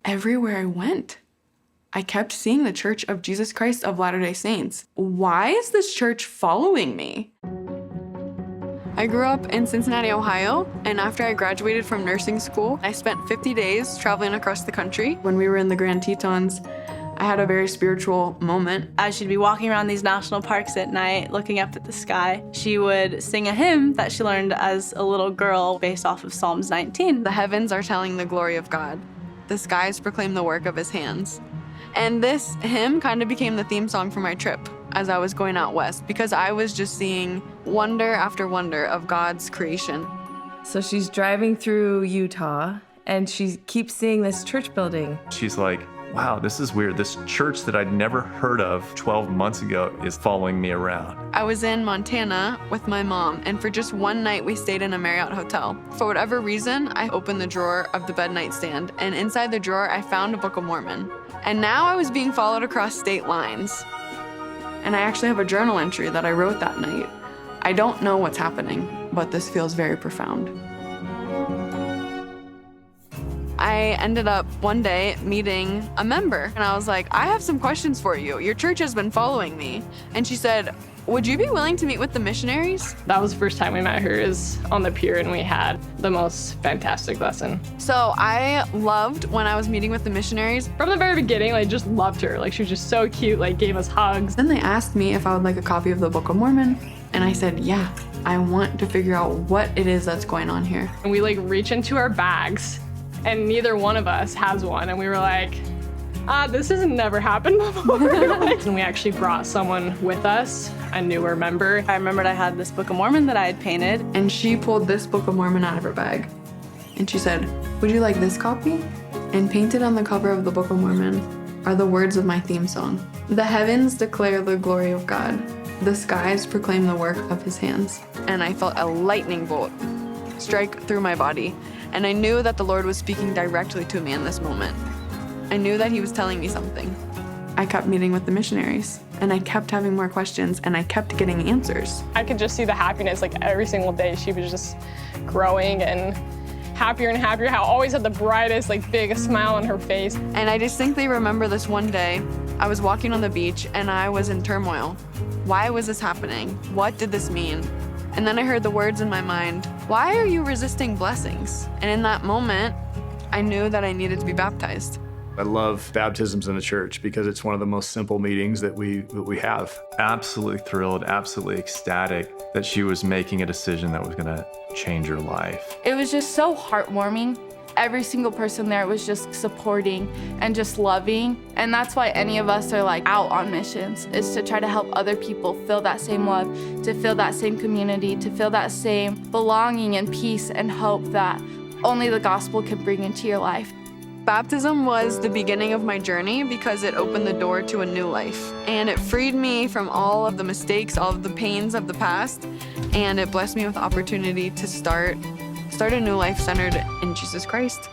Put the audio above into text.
everywhere I went, I kept seeing the Church of Jesus Christ of Latter-day Saints. Why is this church following me? I grew up in Cincinnati, Ohio, and after I graduated from nursing school, I spent 50 days traveling across the country. When we were in the Grand Tetons, I had a very spiritual moment. As she'd be walking around these national parks at night, looking up at the sky, she would sing a hymn that she learned as a little girl based off of Psalms 19. The heavens are telling the glory of God. The skies proclaim the work of his hands. And this hymn kind of became the theme song for my trip as I was going out west, because I was just seeing wonder after wonder of God's creation. So she's driving through Utah and she keeps seeing this church building. She's like, wow, this is weird. This church that I'd never heard of 12 months ago is following me around. I was in Montana with my mom, and for just one night we stayed in a Marriott hotel. For whatever reason, I opened the drawer of the bed nightstand, and inside the drawer I found a Book of Mormon. And now I was being followed across state lines. And I actually have a journal entry that I wrote that night. I don't know what's happening, but this feels very profound. I ended up one day meeting a member, and I was like, I have some questions for you. Your church has been following me. And she said, would you be willing to meet with the missionaries? That was the first time we met her, is on the pier, and we had the most fantastic lesson. So I loved when I was meeting with the missionaries. From the very beginning, like, just loved her. Like, she was just so cute, like, gave us hugs. Then they asked me if I would like a copy of the Book of Mormon, and I said, yeah, I want to figure out what it is that's going on here. And we, like, reach into our bags, and neither one of us has one, and we were like, this has never happened before. And we actually brought someone with us, a newer member. I remembered I had this Book of Mormon that I had painted. And she pulled this Book of Mormon out of her bag. And she said, would you like this copy? And painted on the cover of the Book of Mormon are the words of my theme song. The heavens declare the glory of God. The skies proclaim the work of his hands. And I felt a lightning bolt strike through my body. And I knew that the Lord was speaking directly to me in this moment. I knew that he was telling me something. I kept meeting with the missionaries, and I kept having more questions, and I kept getting answers. I could just see the happiness, like, every single day. She was just growing and happier, how always had the brightest, like, biggest smile on her face. And I distinctly remember this one day, I was walking on the beach, and I was in turmoil. Why was this happening? What did this mean? And then I heard the words in my mind, why are you resisting blessings? And in that moment, I knew that I needed to be baptized. I love baptisms in the church because it's one of the most simple meetings that we have. Absolutely thrilled, absolutely ecstatic that she was making a decision that was gonna change her life. It was just so heartwarming. Every single person there was just supporting and just loving. And that's why any of us are like out on missions, is to try to help other people feel that same love, to feel that same community, to feel that same belonging and peace and hope that only the gospel can bring into your life. Baptism was the beginning of my journey because it opened the door to a new life. And it freed me from all of the mistakes, all of the pains of the past, and it blessed me with the opportunity to start a new life centered in Jesus Christ.